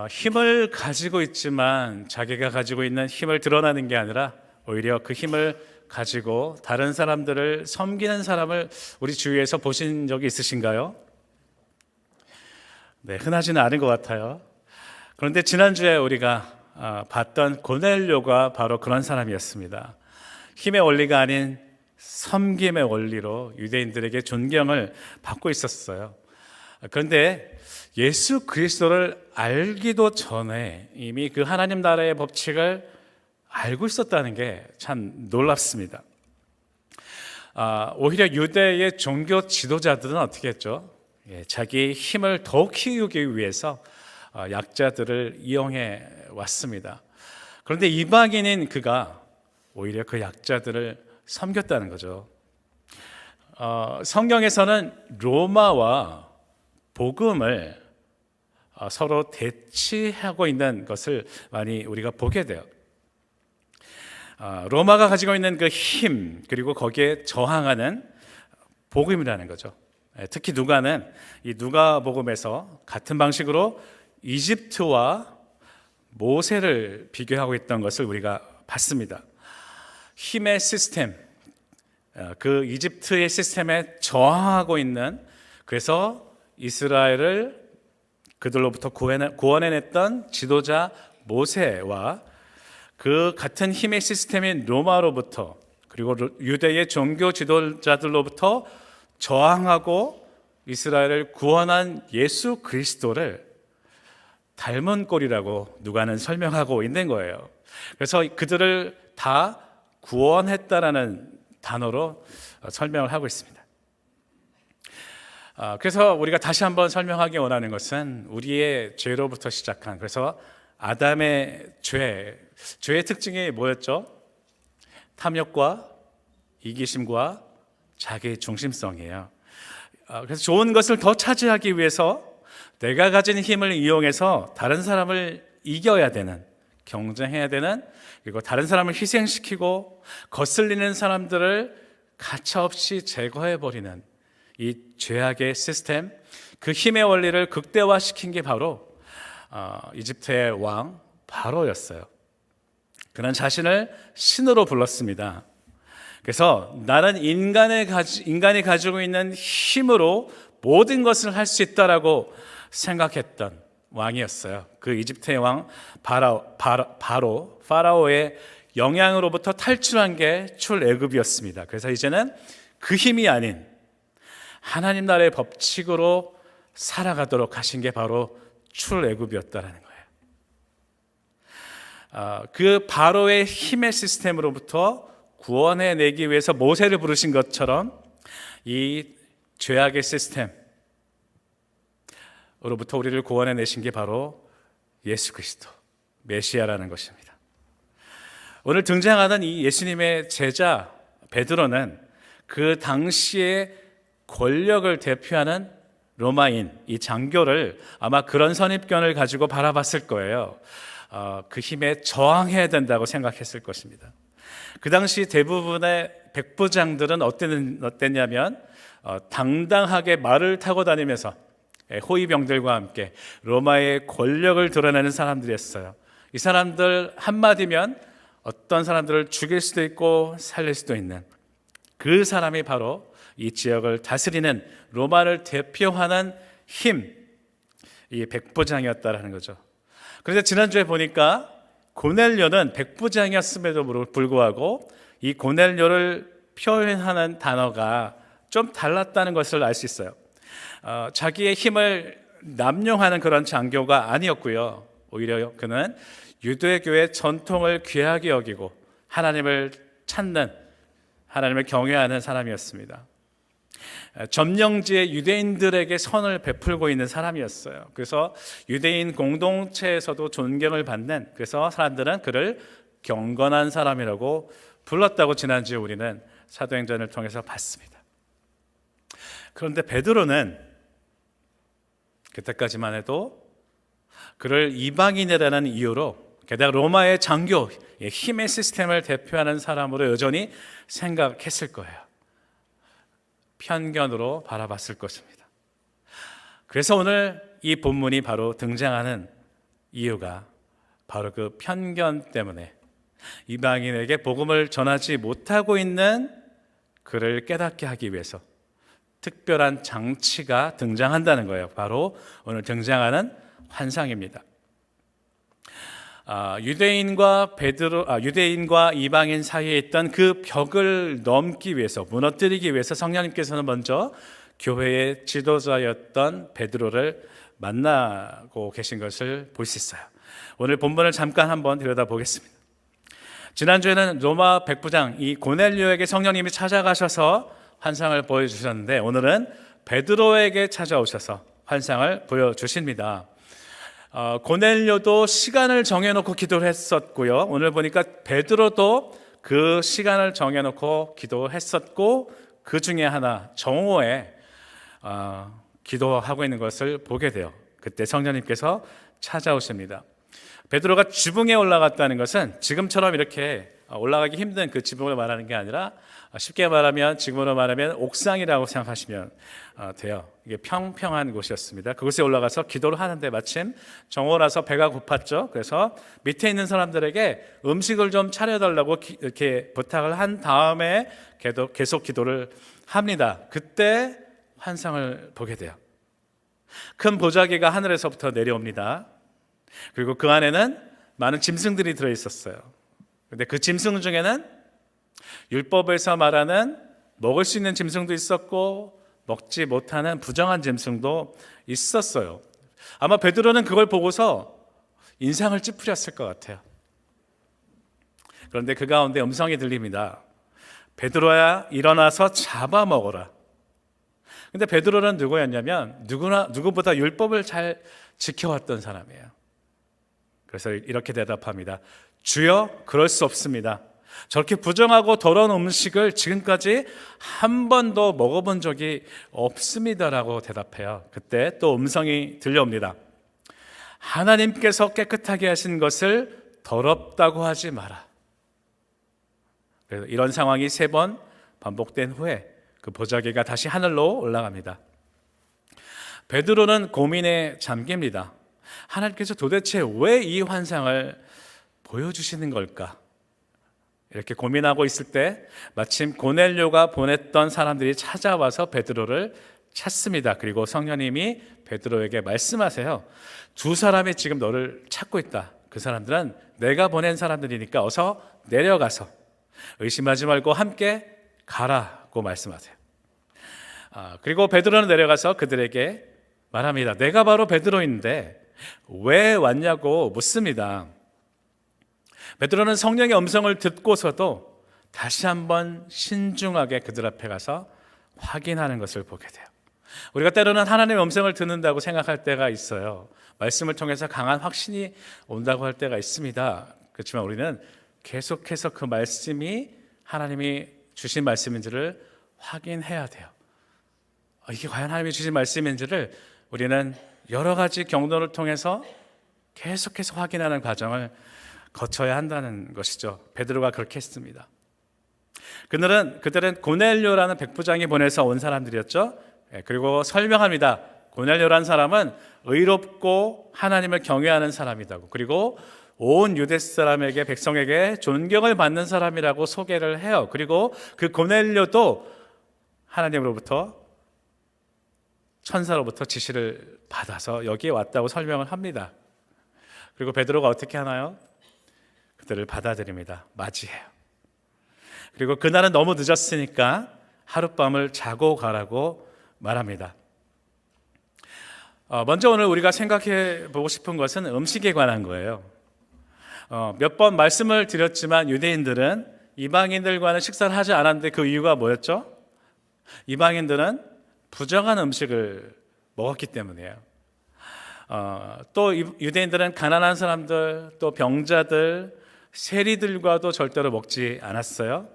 힘을 가지고 있지만 자기가 가지고 있는 힘을 드러나는 게 아니라 오히려 그 힘을 가지고 다른 사람들을 섬기는 사람을 우리 주위에서 보신 적이 있으신가요? 네, 흔하지는 않은 것 같아요. 그런데 지난주에 우리가 봤던 고넬료가 바로 그런 사람이었습니다. 힘의 원리가 아닌 섬김의 원리로 유대인들에게 존경을 받고 있었어요. 그런데 예수 그리스도를 알기도 전에 이미 그 하나님 나라의 법칙을 알고 있었다는 게 참 놀랍습니다. 오히려 유대의 종교 지도자들은 어떻게 했죠? 자기 힘을 더 키우기 위해서 약자들을 이용해 왔습니다. 그런데 이방인인 그가 오히려 그 약자들을 섬겼다는 거죠. 성경에서는 로마와 복음을 서로 대치하고 있는 것을 많이 우리가 보게 돼요. 로마가 가지고 있는 그 힘, 그리고 거기에 저항하는 복음이라는 거죠. 특히 누가는 이 누가복음에서 같은 방식으로 이집트와 모세를 비교하고 있던 것을 우리가 봤습니다. 힘의 시스템, 그 이집트의 시스템에 저항하고 있는, 그래서 이스라엘을 그들로부터 구원해냈던 지도자 모세와 그 같은 힘의 시스템인 로마로부터, 그리고 유대의 종교 지도자들로부터 저항하고 이스라엘을 구원한 예수 그리스도를 닮은 꼴이라고 누가는 설명하고 있는 거예요. 그래서 그들을 다 구원했다라는 단어로 설명을 하고 있습니다. 그래서 우리가 다시 한번 설명하기 원하는 것은 우리의 죄로부터 시작한, 그래서 아담의 죄의 특징이 뭐였죠? 탐욕과 이기심과 자기 중심성이에요. 그래서 좋은 것을 더 차지하기 위해서 내가 가진 힘을 이용해서 다른 사람을 이겨야 되는, 경쟁해야 되는, 그리고 다른 사람을 희생시키고 거슬리는 사람들을 가차없이 제거해버리는 이 죄악의 시스템, 그 힘의 원리를 극대화시킨 게 바로 이집트의 왕 바로였어요. 그는 자신을 신으로 불렀습니다. 그래서 나는 인간이 가지고 있는 힘으로 모든 것을 할 수 있다라고 생각했던 왕이었어요. 그 이집트의 왕 파라오의 영향으로부터 탈출한 게 출애굽이었습니다. 그래서 이제는 그 힘이 아닌 하나님 나라의 법칙으로 살아가도록 하신 게 바로 출애굽이었다라는 거예요. 그 바로의 힘의 시스템으로부터 구원해내기 위해서 모세를 부르신 것처럼 이 죄악의 시스템으로부터 우리를 구원해내신 게 바로 예수 그리스도 메시아라는 것입니다. 오늘 등장하는 이 예수님의 제자 베드로는 그 당시의 권력을 대표하는 로마인, 이 장교를 아마 그런 선입견을 가지고 바라봤을 거예요. 그 힘에 저항해야 된다고 생각했을 것입니다. 그 당시 대부분의 백부장들은 어땠냐면 당당하게 말을 타고 다니면서 호위병들과 함께 로마의 권력을 드러내는 사람들이었어요. 이 사람들 한마디면 어떤 사람들을 죽일 수도 있고 살릴 수도 있는 그 사람이 바로 이 지역을 다스리는 로마를 대표하는 힘, 이 백부장이었다라는 거죠. 그래서 지난주에 보니까 고넬료는 백부장이었음에도 불구하고 이 고넬료를 표현하는 단어가 좀 달랐다는 것을 알 수 있어요. 자기의 힘을 남용하는 그런 장교가 아니었고요. 오히려 그는 유대교의 전통을 귀하게 여기고 하나님을 찾는, 하나님을 경외하는 사람이었습니다. 점령지의 유대인들에게 선을 베풀고 있는 사람이었어요. 그래서 유대인 공동체에서도 존경을 받는, 그래서 사람들은 그를 경건한 사람이라고 불렀다고 지난주에 우리는 사도행전을 통해서 봤습니다. 그런데 베드로는 그때까지만 해도 그를 이방인이라는 이유로, 게다가 로마의 장교, 힘의 시스템을 대표하는 사람으로 여전히 생각했을 거예요. 편견으로 바라봤을 것입니다. 그래서 오늘 이 본문이 바로 등장하는 이유가 바로 그 편견 때문에 이방인에게 복음을 전하지 못하고 있는 그를 깨닫게 하기 위해서 특별한 장치가 등장한다는 거예요. 바로 오늘 등장하는 환상입니다. 유대인과 이방인 사이에 있던 그 벽을 넘기 위해서, 무너뜨리기 위해서 성령님께서는 먼저 교회의 지도자였던 베드로를 만나고 계신 것을 볼 수 있어요. 오늘 본문을 잠깐 한번 들여다보겠습니다. 지난주에는 로마 백부장 이 고넬료에게 성령님이 찾아가셔서 환상을 보여주셨는데, 오늘은 베드로에게 찾아오셔서 환상을 보여주십니다. 고넬료도 시간을 정해놓고 기도를 했었고요. 오늘 보니까 베드로도 그 시간을 정해놓고 기도했었고, 그 중에 하나 정오에 기도하고 있는 것을 보게 돼요. 그때 성령님께서 찾아오십니다. 베드로가 지붕에 올라갔다는 것은 지금처럼 이렇게 올라가기 힘든 그 지붕을 말하는 게 아니라, 쉽게 말하면 지금으로 말하면 옥상이라고 생각하시면 돼요. 이게 평평한 곳이었습니다. 그곳에 올라가서 기도를 하는데 마침 정오라서 배가 고팠죠. 그래서 밑에 있는 사람들에게 음식을 좀 차려달라고 이렇게 부탁을 한 다음에 계속 기도를 합니다. 그때 환상을 보게 돼요. 큰 보자기가 하늘에서부터 내려옵니다. 그리고 그 안에는 많은 짐승들이 들어있었어요. 근데 그 짐승 중에는 율법에서 말하는 먹을 수 있는 짐승도 있었고 먹지 못하는 부정한 짐승도 있었어요. 아마 베드로는 그걸 보고서 인상을 찌푸렸을 것 같아요. 그런데 그 가운데 음성이 들립니다. 베드로야, 일어나서 잡아먹어라. 근데 베드로는 누구였냐면 누구보다 율법을 잘 지켜왔던 사람이에요. 그래서 이렇게 대답합니다. 주여, 그럴 수 없습니다. 저렇게 부정하고 더러운 음식을 지금까지 한 번도 먹어본 적이 없습니다라고 대답해요. 그때 또 음성이 들려옵니다. 하나님께서 깨끗하게 하신 것을 더럽다고 하지 마라. 그래서 이런 상황이 3번 반복된 후에 그 보자기가 다시 하늘로 올라갑니다. 베드로는 고민에 잠깁니다. 하나님께서 도대체 왜 이 환상을 보여주시는 걸까? 이렇게 고민하고 있을 때 마침 고넬료가 보냈던 사람들이 찾아와서 베드로를 찾습니다. 그리고 성령님이 베드로에게 말씀하세요. 2 사람이 지금 너를 찾고 있다. 그 사람들은 내가 보낸 사람들이니까 어서 내려가서 의심하지 말고 함께 가라고 말씀하세요. 그리고 베드로는 내려가서 그들에게 말합니다. 내가 바로 베드로인데 왜 왔냐고 묻습니다. 베드로는 성령의 음성을 듣고서도 다시 한번 신중하게 그들 앞에 가서 확인하는 것을 보게 돼요. 우리가 때로는 하나님의 음성을 듣는다고 생각할 때가 있어요. 말씀을 통해서 강한 확신이 온다고 할 때가 있습니다. 그렇지만 우리는 계속해서 그 말씀이 하나님이 주신 말씀인지를 확인해야 돼요. 이게 과연 하나님이 주신 말씀인지를 우리는 여러 가지 경로를 통해서 계속해서 확인하는 과정을 거쳐야 한다는 것이죠. 베드로가 그렇게 했습니다. 그들은 고넬료라는 백부장이 보내서 온 사람들이었죠. 그리고 설명합니다. 고넬료라는 사람은 의롭고 하나님을 경외하는 사람이라고, 그리고 온 유대 사람에게, 백성에게 존경을 받는 사람이라고 소개를 해요. 그리고 그 고넬료도 하나님으로부터, 천사로부터 지시를 받아서 여기에 왔다고 설명을 합니다. 그리고 베드로가 어떻게 하나요? 그들을 받아들입니다. 맞이해요. 그리고 그날은 너무 늦었으니까 하룻밤을 자고 가라고 말합니다. 먼저 오늘 우리가 생각해 보고 싶은 것은 음식에 관한 거예요. 몇 번 말씀을 드렸지만 유대인들은 이방인들과는 식사를 하지 않았는데 그 이유가 뭐였죠? 이방인들은 부정한 음식을 먹었기 때문이에요. 또 유대인들은 가난한 사람들, 또 병자들, 세리들과도 절대로 먹지 않았어요.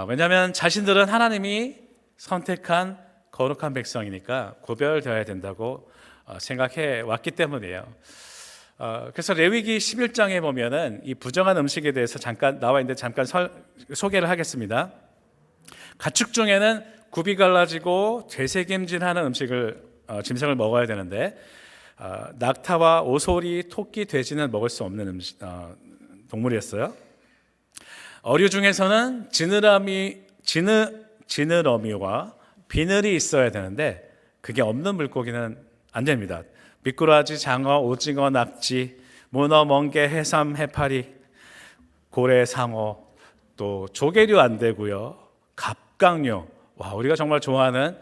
왜냐하면 자신들은 하나님이 선택한 거룩한 백성이니까 구별되어야 된다고 생각해 왔기 때문이에요. 그래서 레위기 11장에 보면은 이 부정한 음식에 대해서 잠깐 나와 있는데 잠깐 소개를 하겠습니다. 가축 중에는 굽이 갈라지고 되새김질하는 짐승을 먹어야 되는데 낙타와 오소리, 토끼, 돼지는 먹을 수 없는 동물이었어요. 어류 중에서는 지느러미와 비늘이 있어야 되는데 그게 없는 물고기는 안 됩니다. 미꾸라지, 장어, 오징어, 낙지, 문어, 멍게, 해삼, 해파리, 고래, 상어, 또 조개류 안 되고요. 갑각류, 우리가 정말 좋아하는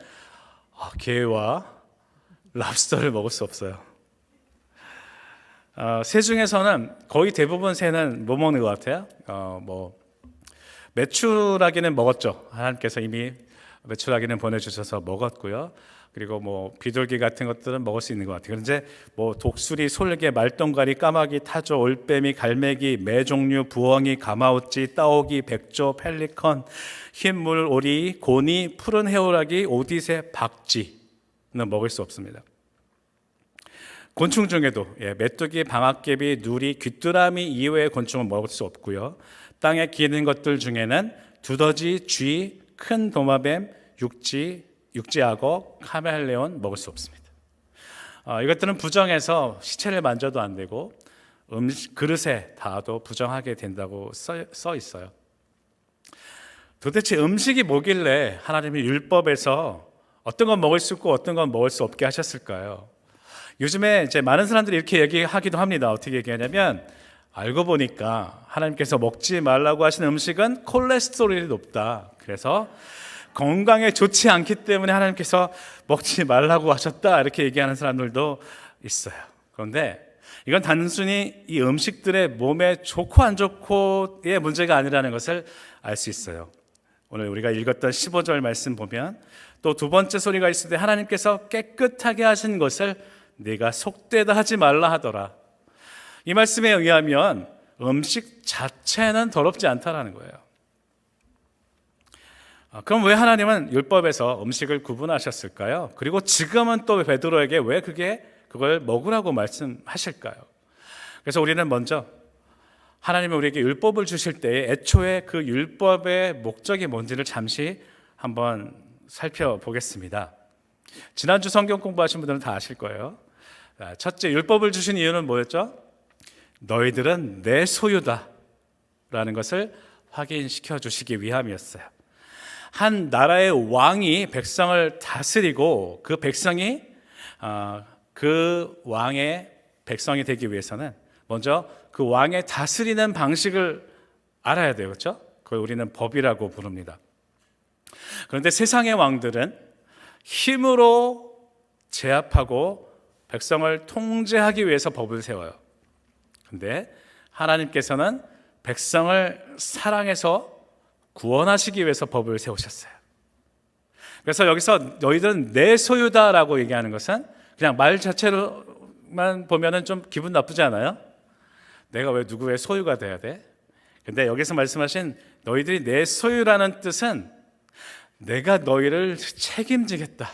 게와 랍스터를 먹을 수 없어요. 새 중에서는 거의 대부분 새는 뭐 먹는 것 같아요? 메추라기는 먹었죠. 하나님께서 이미 메추라기는 보내주셔서 먹었고요. 그리고 비둘기 같은 것들은 먹을 수 있는 것 같아요. 그런데 독수리, 솔개, 말똥가리, 까마귀, 타조, 올빼미, 갈매기, 매 종류, 부엉이, 가마우찌, 따오기, 백조, 펠리컨, 흰물 오리, 고니, 푸른 해오라기, 오디새, 박쥐는 먹을 수 없습니다. 곤충 중에도 메뚜기, 방앗개비, 누리, 귀뚜라미 이외의 곤충은 먹을 수 없고요. 땅에 기는 것들 중에는 두더지, 쥐, 큰 도마뱀, 육지악어, 카멜레온 먹을 수 없습니다. 이것들은 부정해서 시체를 만져도 안 되고 그릇에 닿아도 부정하게 된다고 써 있어요. 도대체 음식이 뭐길래 하나님이 율법에서 어떤 건 먹을 수 있고 어떤 건 먹을 수 없게 하셨을까요? 요즘에 이제 많은 사람들이 이렇게 얘기하기도 합니다. 어떻게 얘기하냐면 알고 보니까 하나님께서 먹지 말라고 하신 음식은 콜레스테롤이 높다. 그래서 건강에 좋지 않기 때문에 하나님께서 먹지 말라고 하셨다. 이렇게 얘기하는 사람들도 있어요. 그런데 이건 단순히 이 음식들의 몸에 좋고 안 좋고의 문제가 아니라는 것을 알 수 있어요. 오늘 우리가 읽었던 15절 말씀 보면 또 두 번째 소리가 있을 때 하나님께서 깨끗하게 하신 것을 네가 속되다 하지 말라 하더라. 이 말씀에 의하면 음식 자체는 더럽지 않다라는 거예요. 그럼 왜 하나님은 율법에서 음식을 구분하셨을까요? 그리고 지금은 또 베드로에게 왜 그걸 먹으라고 말씀하실까요? 그래서 우리는 먼저 하나님이 우리에게 율법을 주실 때에 애초에 그 율법의 목적이 뭔지를 잠시 한번 살펴보겠습니다. 지난주 성경 공부하신 분들은 다 아실 거예요. 첫째, 율법을 주신 이유는 뭐였죠? 너희들은 내 소유다 라는 것을 확인시켜 주시기 위함이었어요. 한 나라의 왕이 백성을 다스리고 그 백성이 그 왕의 백성이 되기 위해서는 먼저 그 왕의 다스리는 방식을 알아야 돼요. 그렇죠? 그걸 우리는 법이라고 부릅니다. 그런데 세상의 왕들은 힘으로 제압하고 백성을 통제하기 위해서 법을 세워요. 그런데 하나님께서는 백성을 사랑해서 구원하시기 위해서 법을 세우셨어요. 그래서 여기서 너희들은 내 소유다라고 얘기하는 것은 그냥 말 자체로만 보면은 좀 기분 나쁘지 않아요? 내가 왜 누구의 소유가 돼야 돼? 근데 여기서 말씀하신 너희들이 내 소유라는 뜻은 내가 너희를 책임지겠다.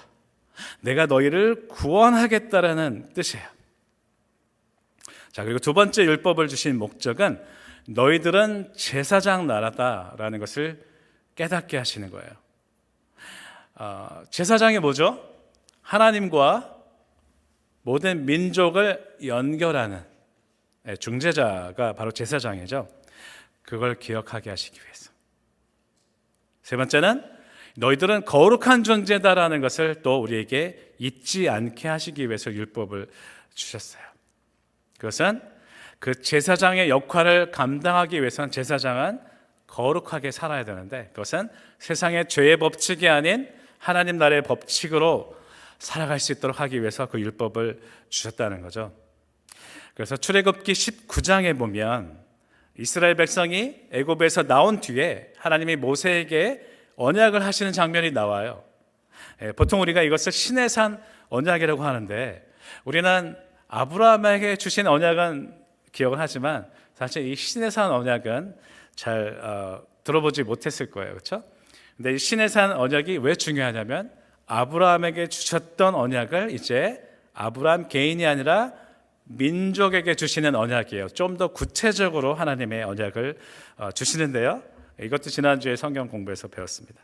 내가 너희를 구원하겠다라는 뜻이에요. 자, 그리고 두 번째 율법을 주신 목적은 너희들은 제사장 나라다라는 것을 깨닫게 하시는 거예요. 제사장이 뭐죠? 하나님과 모든 민족을 연결하는 중재자가 바로 제사장이죠. 그걸 기억하게 하시기 위해서. 세 번째는 너희들은 거룩한 존재다라는 것을 또 우리에게 잊지 않게 하시기 위해서 율법을 주셨어요. 그것은 그 제사장의 역할을 감당하기 위해서는 제사장은 거룩하게 살아야 되는데 그것은 세상의 죄의 법칙이 아닌 하나님 나라의 법칙으로 살아갈 수 있도록 하기 위해서 그 율법을 주셨다는 거죠. 그래서 출애굽기 19장에 보면 이스라엘 백성이 애굽에서 나온 뒤에 하나님이 모세에게 언약을 하시는 장면이 나와요. 보통 우리가 이것을 신의 산 언약이라고 하는데 우리는 아브라함에게 주신 언약은 기억은 하지만 사실 이 신의 산 언약은 잘 들어보지 못했을 거예요. 그렇죠? 근데 이 신의 산 언약이 왜 중요하냐면 아브라함에게 주셨던 언약을 이제 아브라함 개인이 아니라 민족에게 주시는 언약이에요. 좀 더 구체적으로 하나님의 언약을 주시는데요. 이것도 지난주에 성경 공부에서 배웠습니다.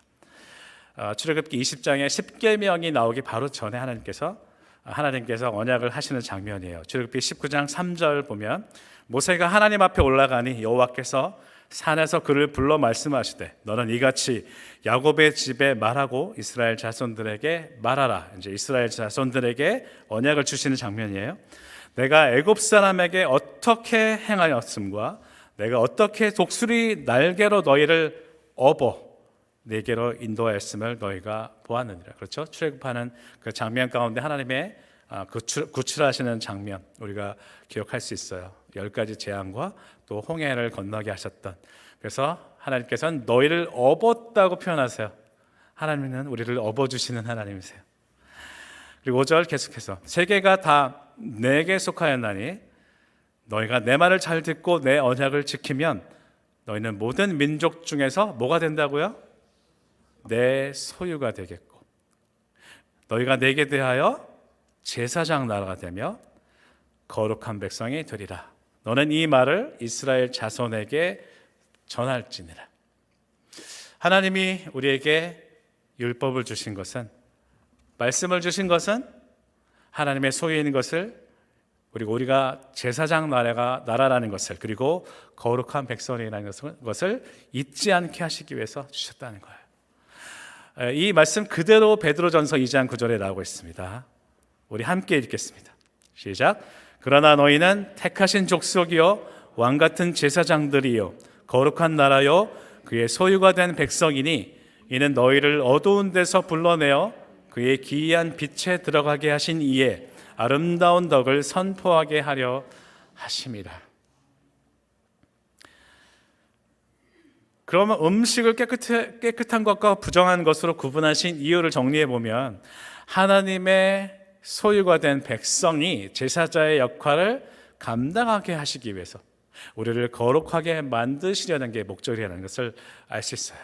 출애굽기 20장에 10계명이 나오기 바로 전에 하나님께서 하나님께서 언약을 하시는 장면이에요. 출애굽기 19장 3절 보면 모세가 하나님 앞에 올라가니 여호와께서 산에서 그를 불러 말씀하시되 너는 이같이 야곱의 집에 말하고 이스라엘 자손들에게 말하라. 이제 이스라엘 자손들에게 언약을 주시는 장면이에요. 내가 애굽 사람에게 어떻게 행하였음과 내가 어떻게 독수리 날개로 너희를 업어 네게로 인도하였음을 너희가 보았느니라. 그렇죠? 출애굽하는 그 장면 가운데 하나님의 구출하시는 장면 우리가 기억할 수 있어요. 10가지 재앙과 또 홍해를 건너게 하셨던. 그래서 하나님께서는 너희를 업었다고 표현하세요. 하나님은 우리를 업어주시는 하나님이세요. 그리고 5절 계속해서 세계가 다 내게 속하였나니 너희가 내 말을 잘 듣고 내 언약을 지키면 너희는 모든 민족 중에서 뭐가 된다고요? 내 소유가 되겠고 너희가 내게 대하여 제사장 나라가 되며 거룩한 백성이 되리라. 너는 이 말을 이스라엘 자손에게 전할지니라. 하나님이 우리에게 율법을 주신 것은, 말씀을 주신 것은 하나님의 소유인 것을, 그리고 우리가 제사장 나라라는 것을, 그리고 거룩한 백성이라는 것을 잊지 않게 하시기 위해서 주셨다는 거예요. 이 말씀 그대로 베드로전서 2장 9절에 나오고 있습니다. 우리 함께 읽겠습니다. 시작. 그러나 너희는 택하신 족속이요 왕 같은 제사장들이요 거룩한 나라요 그의 소유가 된 백성이니 이는 너희를 어두운 데서 불러내어 그의 기이한 빛에 들어가게 하신 이에 아름다운 덕을 선포하게 하려 하심이라. 그러면 음식을 깨끗한 것과 부정한 것으로 구분하신 이유를 정리해 보면 하나님의 소유가 된 백성이 제사자의 역할을 감당하게 하시기 위해서 우리를 거룩하게 만드시려는 게 목적이라는 것을 알 수 있어요.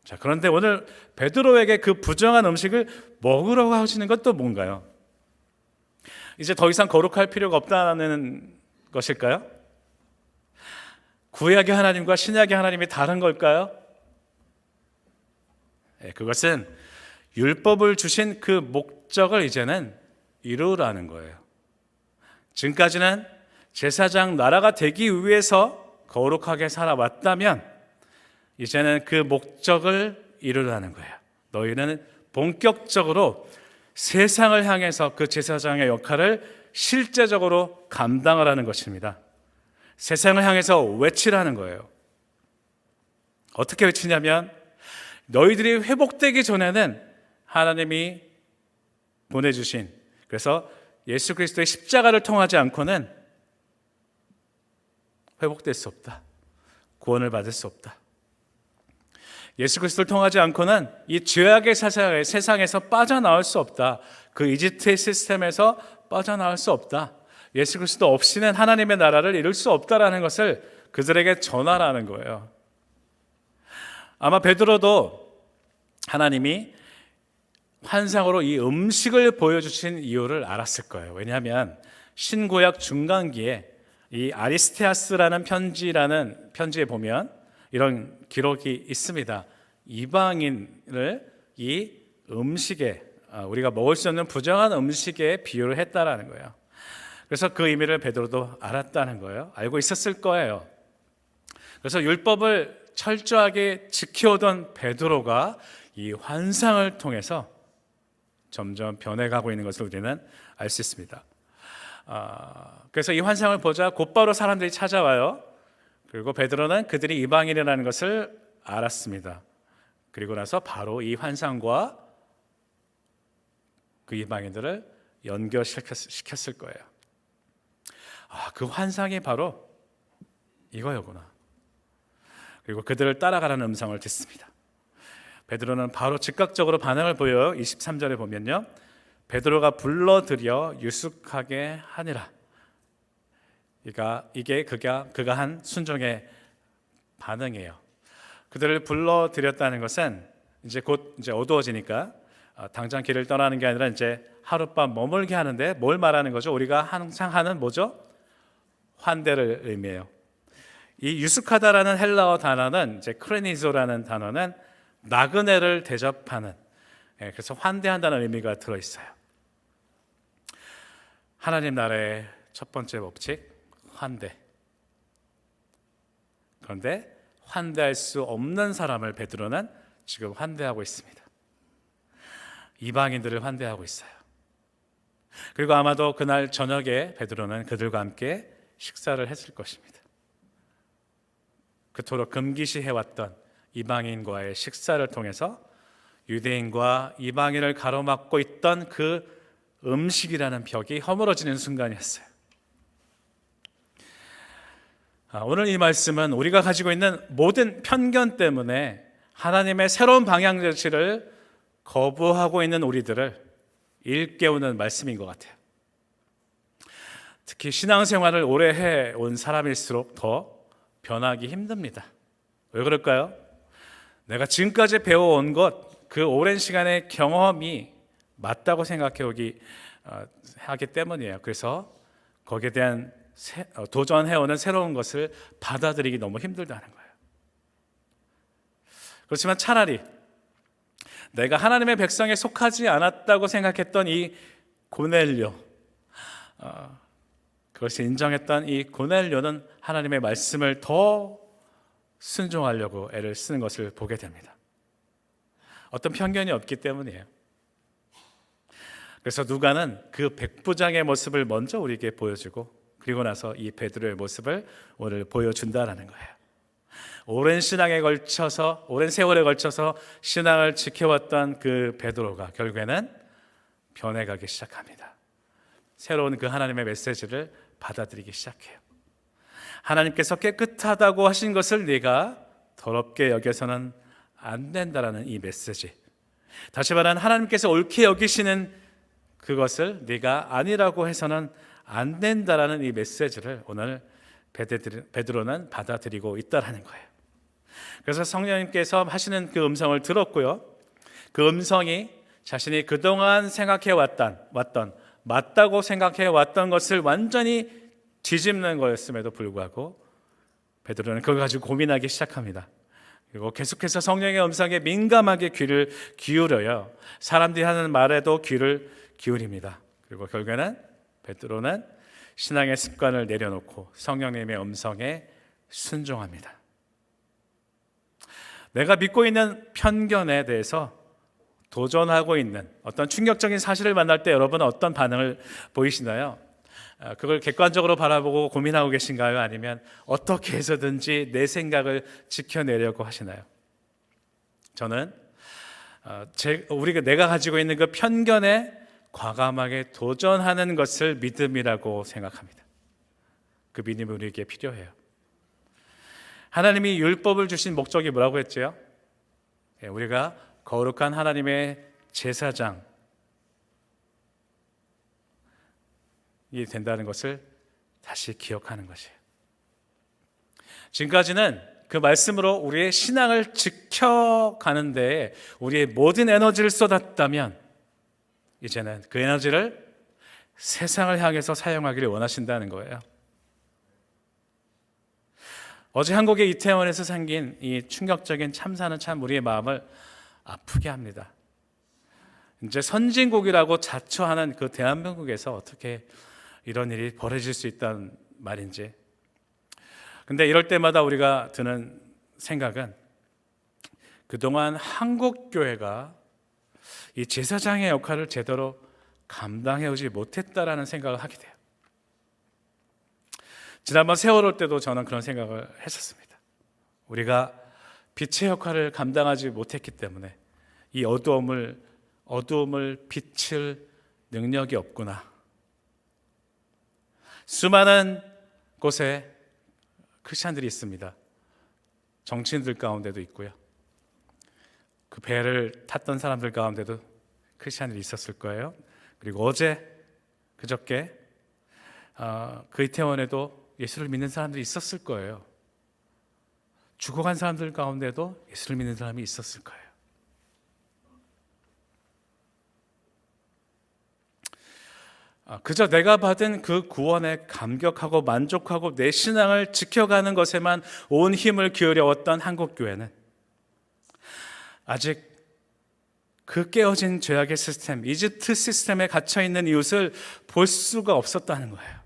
자, 그런데 오늘 베드로에게 그 부정한 음식을 먹으라고 하시는 것도 뭔가요? 이제 더 이상 거룩할 필요가 없다는 것일까요? 구약의 하나님과 신약의 하나님이 다른 걸까요? 네, 그것은 율법을 주신 그 목적을 이제는 이루라는 거예요. 지금까지는 제사장 나라가 되기 위해서 거룩하게 살아왔다면 이제는 그 목적을 이루라는 거예요. 너희는 본격적으로 세상을 향해서 그 제사장의 역할을 실제적으로 감당을 하는 것입니다. 세상을 향해서 외치라는 거예요. 어떻게 외치냐면 너희들이 회복되기 전에는 하나님이 보내주신, 그래서 예수 그리스도의 십자가를 통하지 않고는 회복될 수 없다. 구원을 받을 수 없다. 예수 그리스도를 통하지 않고는 이 죄악의 세상에서 빠져나올 수 없다. 그 이집트의 시스템에서 빠져나올 수 없다. 예수 그리스도 없이는 하나님의 나라를 이룰 수 없다라는 것을 그들에게 전하라는 거예요. 아마 베드로도 하나님이 환상으로 이 음식을 보여주신 이유를 알았을 거예요. 왜냐하면 신구약 중간기에 이 아리스테아스라는 편지에 보면 이런 기록이 있습니다. 이방인을 이 음식에, 우리가 먹을 수 없는 부정한 음식에 비유를 했다라는 거예요. 그래서 그 의미를 베드로도 알았다는 거예요. 알고 있었을 거예요. 그래서 율법을 철저하게 지켜오던 베드로가 이 환상을 통해서 점점 변해가고 있는 것을 우리는 알 수 있습니다. 그래서 이 환상을 보자 곧바로 사람들이 찾아와요. 그리고 베드로는 그들이 이방인이라는 것을 알았습니다. 그리고 나서 바로 이 환상과 그 이방인들을 연결시켰을 거예요. 그 환상이 바로 이거였구나. 그리고 그들을 따라가라는 음성을 듣습니다. 베드로는 바로 즉각적으로 반응을 보여요. 23절에 보면요, 베드로가 불러들여 유숙하게 하니라. 이게 그가 한 순종의 반응이에요. 그들을 불러들였다는 것은 이제 곧 어두워지니까 당장 길을 떠나는 게 아니라 이제 하룻밤 머물게 하는데 뭘 말하는 거죠? 우리가 항상 하는 뭐죠? 환대를 의미해요. 이 유숙하다라는 헬라어 단어는 이제 크레니조라는 단어는 나그네를 대접하는, 그래서 환대한다는 의미가 들어 있어요. 하나님 나라의 첫 번째 법칙, 환대. 그런데 환대할 수 없는 사람을 베드로는 지금 환대하고 있습니다. 이방인들을 환대하고 있어요. 그리고 아마도 그날 저녁에 베드로는 그들과 함께 식사를 했을 것입니다. 그토록 금기시 해왔던 이방인과의 식사를 통해서 유대인과 이방인을 가로막고 있던 그 음식이라는 벽이 허물어지는 순간이었어요. 오늘 이 말씀은 우리가 가지고 있는 모든 편견 때문에 하나님의 새로운 방향 제시를 거부하고 있는 우리들을 일깨우는 말씀인 것 같아요. 특히 신앙생활을 오래 해온 사람일수록 더 변하기 힘듭니다. 왜 그럴까요? 내가 지금까지 배워온 것, 그 오랜 시간의 경험이 맞다고 생각해 하기 때문이에요. 그래서 거기에 대한 도전해오는 새로운 것을 받아들이기 너무 힘들다는 거예요. 그렇지만 차라리 내가 하나님의 백성에 속하지 않았다고 생각했던 이 고넬료, 그것을 인정했던 이 고넬료는 하나님의 말씀을 더 순종하려고 애를 쓰는 것을 보게 됩니다. 어떤 편견이 없기 때문이에요. 그래서 누가는 그 백부장의 모습을 먼저 우리에게 보여주고 그리고 나서 이 베드로의 모습을 오늘 보여준다라는 거예요. 오랜 세월에 걸쳐서 신앙을 지켜왔던 그 베드로가 결국에는 변해가기 시작합니다. 새로운 그 하나님의 메시지를 받아들이기 시작해요. 하나님께서 깨끗하다고 하신 것을 네가 더럽게 여겨서는 안 된다라는 이 메시지. 다시 말하면 하나님께서 옳게 여기시는 그것을 네가 아니라고 해서는 안 된다라는 이 메시지를 오늘 베드로는 받아들이고 있다라는 거예요. 그래서 성령님께서 하시는 그 음성을 들었고요. 그 음성이 자신이 그동안 생각해왔던 맞다고 생각해왔던 것을 완전히 뒤집는 거였음에도 불구하고 베드로는 그걸 가지고 고민하기 시작합니다. 그리고 계속해서 성령의 음성에 민감하게 귀를 기울여요. 사람들이 하는 말에도 귀를 기울입니다. 그리고 결국에는 베드로는 신앙의 습관을 내려놓고 성령님의 음성에 순종합니다. 내가 믿고 있는 편견에 대해서 도전하고 있는 어떤 충격적인 사실을 만날 때 여러분은 어떤 반응을 보이시나요? 그걸 객관적으로 바라보고 고민하고 계신가요? 아니면 어떻게 해서든지 내 생각을 지켜내려고 하시나요? 저는 내가 가지고 있는 그 편견에 과감하게 도전하는 것을 믿음이라고 생각합니다. 그 믿음이 우리에게 필요해요. 하나님이 율법을 주신 목적이 뭐라고 했죠? 우리가 거룩한 하나님의 제사장이 된다는 것을 다시 기억하는 것이에요. 지금까지는 그 말씀으로 우리의 신앙을 지켜가는 데에 우리의 모든 에너지를 쏟았다면 이제는 그 에너지를 세상을 향해서 사용하기를 원하신다는 거예요. 어제 한국의 이태원에서 생긴 이 충격적인 참사는 참 우리의 마음을 아프게 합니다. 이제 선진국이라고 자처하는 그 대한민국에서 어떻게 이런 일이 벌어질 수 있다는 말인지. 근데 이럴 때마다 우리가 드는 생각은 그동안 한국 교회가 이 제사장의 역할을 제대로 감당해오지 못했다라는 생각을 하게 돼요. 지난번 세월호 때도 저는 그런 생각을 했었습니다. 우리가 빛의 역할을 감당하지 못했기 때문에 이 어두움을 비칠 능력이 없구나. 수많은 곳에 크리스찬들이 있습니다. 정치인들 가운데도 있고요. 그 배를 탔던 사람들 가운데도 크리스찬들이 있었을 거예요. 그리고 그저께 그 이태원에도 예수를 믿는 사람들이 있었을 거예요. 죽어간 사람들 가운데도 예수를 믿는 사람이 있었을 거예요. 그저 내가 받은 그 구원에 감격하고 만족하고 내 신앙을 지켜가는 것에만 온 힘을 기울여왔던 한국교회는 아직 그 깨어진 죄악의 시스템, 이집트 시스템에 갇혀있는 이웃을 볼 수가 없었다는 거예요.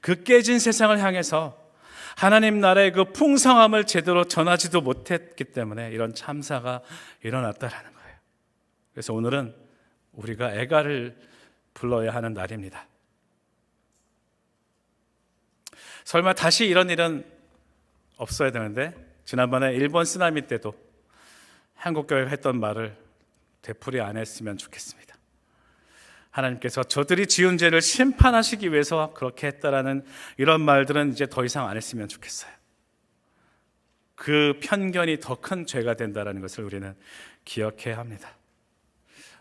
그 깨진 세상을 향해서 하나님 나라의 그 풍성함을 제대로 전하지도 못했기 때문에 이런 참사가 일어났다라는 거예요. 그래서 오늘은 우리가 애가를 불러야 하는 날입니다. 설마 다시 이런 일은 없어야 되는데, 지난번에 일본 쓰나미 때도 한국교회가 했던 말을 되풀이 안 했으면 좋겠습니다. 하나님께서 저들이 지은 죄를 심판하시기 위해서 그렇게 했다라는 이런 말들은 이제 더 이상 안 했으면 좋겠어요. 그 편견이 더 큰 죄가 된다는 것을 우리는 기억해야 합니다.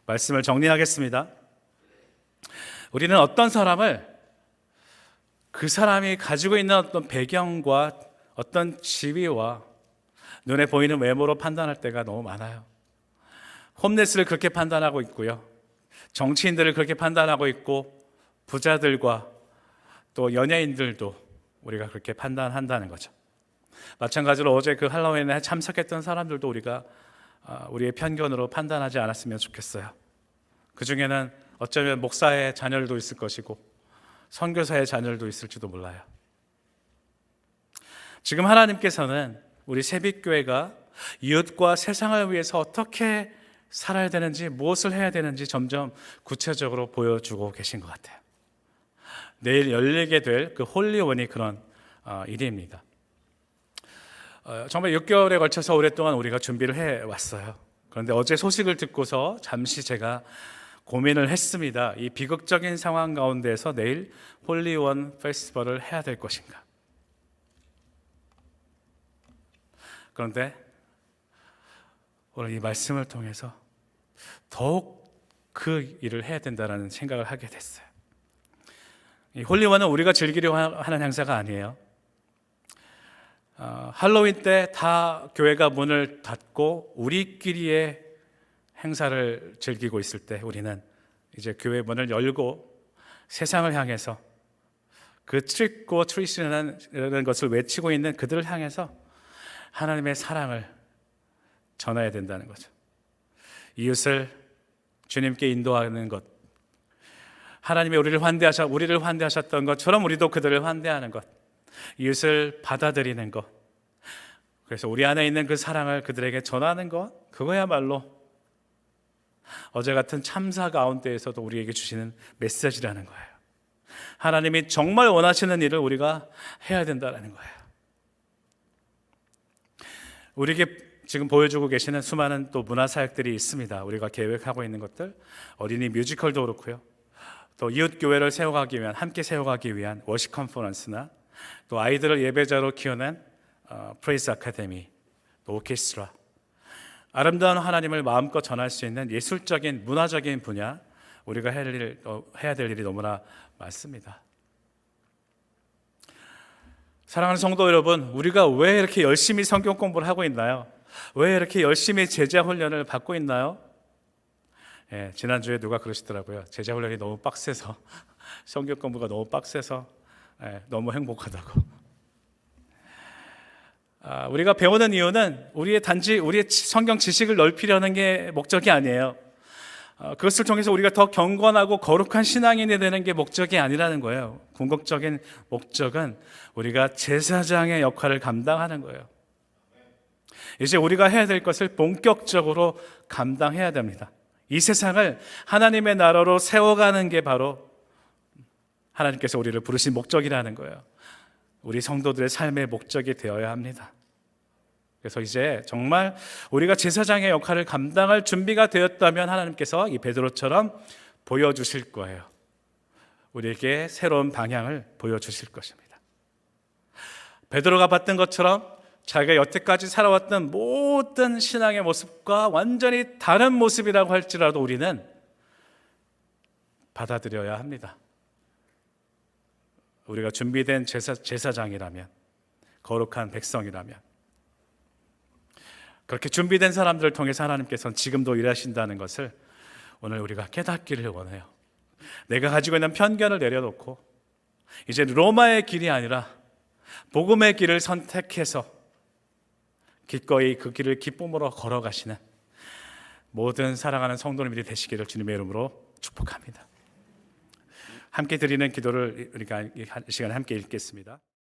말씀을 정리하겠습니다. 우리는 어떤 사람을 그 사람이 가지고 있는 어떤 배경과 어떤 지위와 눈에 보이는 외모로 판단할 때가 너무 많아요. 홈레스를 그렇게 판단하고 있고요, 정치인들을 그렇게 판단하고 있고, 부자들과 또 연예인들도 우리가 그렇게 판단한다는 거죠. 마찬가지로 어제 그 할로윈에 참석했던 사람들도 우리가 우리의 편견으로 판단하지 않았으면 좋겠어요. 그 중에는 어쩌면 목사의 자녀들도 있을 것이고 선교사의 자녀들도 있을지도 몰라요. 지금 하나님께서는 우리 새빛교회가 이웃과 세상을 위해서 어떻게 살아야 되는지, 무엇을 해야 되는지 점점 구체적으로 보여주고 계신 것 같아요. 내일 열리게 될 그 홀리원이 그런 일입니다. 정말 6개월에 걸쳐서 오랫동안 우리가 준비를 해왔어요. 그런데 어제 소식을 듣고서 잠시 제가 고민을 했습니다. 이 비극적인 상황 가운데서 내일 홀리원 페스티벌을 해야 될 것인가. 그런데 오늘 이 말씀을 통해서 더욱 그 일을 해야 된다는 생각을 하게 됐어요. 이 홀리원은 우리가 즐기려 하는 행사가 아니에요. 할로윈 때 다 교회가 문을 닫고 우리끼리의 행사를 즐기고 있을 때, 우리는 이제 교회 문을 열고 세상을 향해서 그 트릭 고 트리트라는 것을 외치고 있는 그들을 향해서 하나님의 사랑을 전해야 된다는 거죠. 이웃을 주님께 인도하는 것, 하나님이 우리를 환대하셨던 것처럼 우리도 그들을 환대하는 것, 이웃을 받아들이는 것, 그래서 우리 안에 있는 그 사랑을 그들에게 전하는 것, 그거야말로 어제 같은 참사 가운데에서도 우리에게 주시는 메시지라는 거예요. 하나님이 정말 원하시는 일을 우리가 해야 된다는 거예요. 우리에게 지금 보여주고 계시는 수많은 또 문화사역들이 있습니다. 우리가 계획하고 있는 것들, 어린이 뮤지컬도 그렇고요, 또 이웃교회를 세워가기 위한, 함께 세워가기 위한 워십 컨퍼런스나 또 아이들을 예배자로 키우는 프레이즈 아카데미, 또 오케스트라, 아름다운 하나님을 마음껏 전할 수 있는 예술적인, 문화적인 분야, 우리가 해야 될 일이 너무나 많습니다. 사랑하는 성도 여러분, 우리가 왜 이렇게 열심히 성경 공부를 하고 있나요? 왜 이렇게 열심히 제자 훈련을 받고 있나요? 지난주에 누가 그러시더라고요. 제자 훈련이 너무 빡세서 성경 공부가 너무 빡세서 너무 행복하다고. 우리가 배우는 이유는 단지 우리의 성경 지식을 넓히려는 게 목적이 아니에요. 그것을 통해서 우리가 더 경건하고 거룩한 신앙인이 되는 게 목적이 아니라는 거예요. 궁극적인 목적은 우리가 제사장의 역할을 감당하는 거예요. 이제 우리가 해야 될 것을 본격적으로 감당해야 됩니다. 이 세상을 하나님의 나라로 세워가는 게 바로 하나님께서 우리를 부르신 목적이라는 거예요. 우리 성도들의 삶의 목적이 되어야 합니다. 그래서 이제 정말 우리가 제사장의 역할을 감당할 준비가 되었다면 하나님께서 이 베드로처럼 보여주실 거예요. 우리에게 새로운 방향을 보여주실 것입니다. 베드로가 봤던 것처럼 자기가 여태까지 살아왔던 모든 신앙의 모습과 완전히 다른 모습이라고 할지라도 우리는 받아들여야 합니다. 우리가 준비된 제사장이라면, 거룩한 백성이라면, 그렇게 준비된 사람들을 통해서 하나님께서는 지금도 일하신다는 것을 오늘 우리가 깨닫기를 원해요. 내가 가지고 있는 편견을 내려놓고 이제 로마의 길이 아니라 복음의 길을 선택해서 기꺼이 그 길을 기쁨으로 걸어가시는 모든 사랑하는 성도님들이 되시기를 주님의 이름으로 축복합니다. 함께 드리는 기도를 우리가 이 시간에 함께 읽겠습니다.